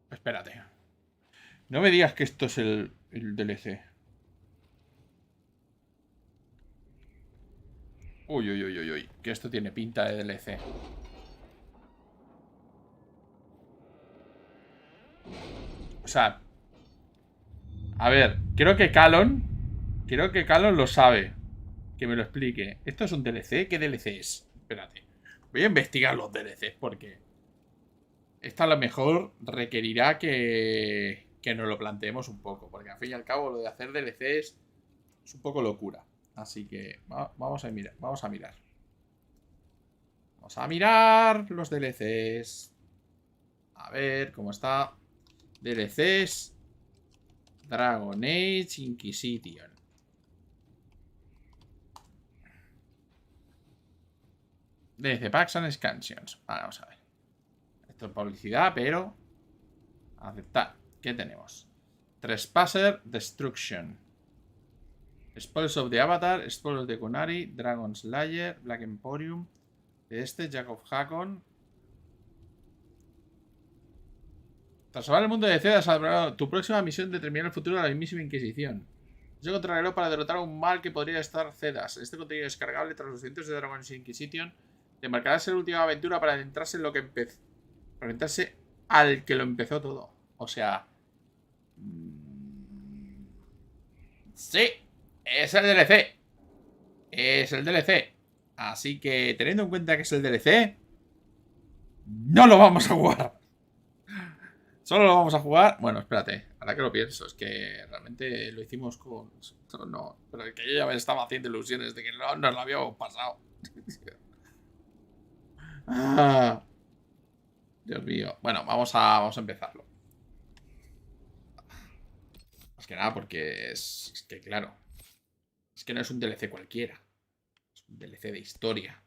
Espérate. No me digas que esto es el DLC. Uy, uy, uy, uy, uy. Que esto tiene pinta de DLC. O sea... A ver, creo que Calon lo sabe. Que me lo explique. ¿Esto es un DLC? ¿Qué DLC es? Espérate. Voy a investigar los DLCs porque... Esto a lo mejor requerirá que nos lo planteemos un poco. Porque al fin y al cabo lo de hacer DLCs es un poco locura. Así que vamos a mirar. Vamos a mirar. Vamos a mirar los DLCs. A ver cómo está. DLCs. Dragon Age Inquisition. DLC Packs and Expansions. Vale, vamos a ver. Esto es publicidad, pero... Aceptar. ¿Qué tenemos? Trespasser Destruction. Spoils of the Avatar. Spoils of the Kunari. Dragon Slayer. Black Emporium. Jack of Hakon. Tras salvar el mundo de Ceda, tu próxima misión determina el futuro de la mismísima Inquisición. Yo encontraré para derrotar a un mal que podría estar Cedas. Este contenido descargable tras los cientos de Dragon Age Inquisition te marcará ser la última aventura para adentrarse en lo que empezó. Para adentrarse al que lo empezó todo. O sea... Sí, es el DLC. Es el DLC. Así que, teniendo en cuenta que es el DLC, no lo vamos a jugar. Solo lo vamos a jugar... Bueno, espérate. Ahora que lo pienso, es que realmente lo hicimos con... No, pero es que yo ya me estaba haciendo ilusiones de que no nos lo habíamos pasado. Ah, Dios mío. Bueno, vamos a empezarlo. Más que nada porque es que, claro, es que no es un DLC cualquiera. Es un DLC de historia.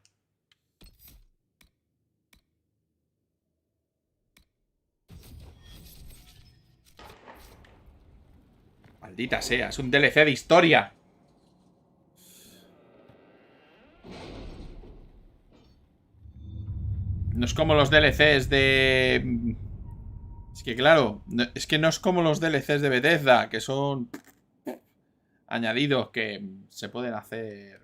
Maldita sea, es un DLC de historia. No es como los DLCs de... Es que claro, es que no es como los DLCs de Bethesda, que son añadidos que se pueden hacer...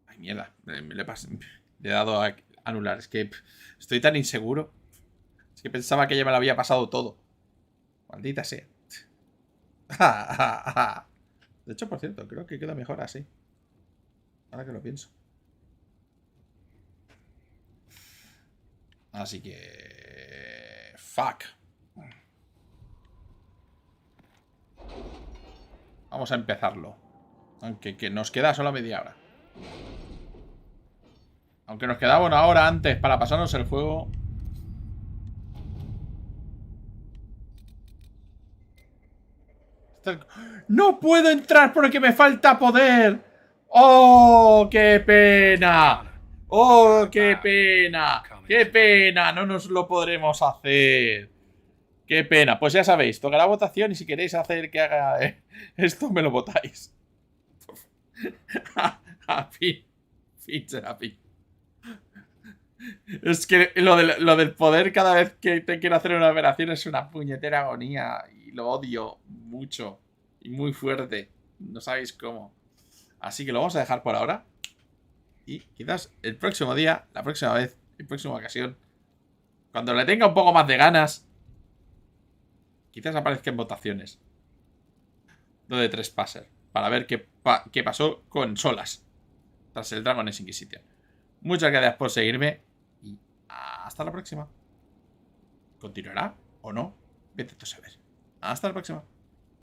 Ay, mierda, le he dado a anular. Es que estoy tan inseguro. Es que pensaba que ya me lo había pasado todo. Maldita sea. De hecho, por cierto, creo que queda mejor así. Ahora que lo pienso. Así que... Fuck. Vamos a empezarlo. Aunque que nos queda solo media hora. Aunque nos quedaba una hora antes para pasarnos el juego. ¡No puedo entrar porque me falta poder! ¡Oh, qué pena! ¡Oh, qué pena! ¡Qué pena! No nos lo podremos hacer. ¡Qué pena! Pues ya sabéis, tocará votación y si queréis hacer que haga esto, me lo votáis. Happy. Es que lo del poder cada vez que te quiero hacer una operación es una puñetera agonía. Y lo odio mucho. Y muy fuerte. No sabéis cómo. Así que lo vamos a dejar por ahora. Y quizás el próximo día, la próxima vez, en próxima ocasión, cuando le tenga un poco más de ganas, quizás aparezca en votaciones lo de Trespasser. Para ver qué pasó con Solas tras el Dragon Age Inquisition. Muchas gracias por seguirme. Y hasta la próxima. ¿Continuará o no? Vete tú a saber. Hasta la próxima.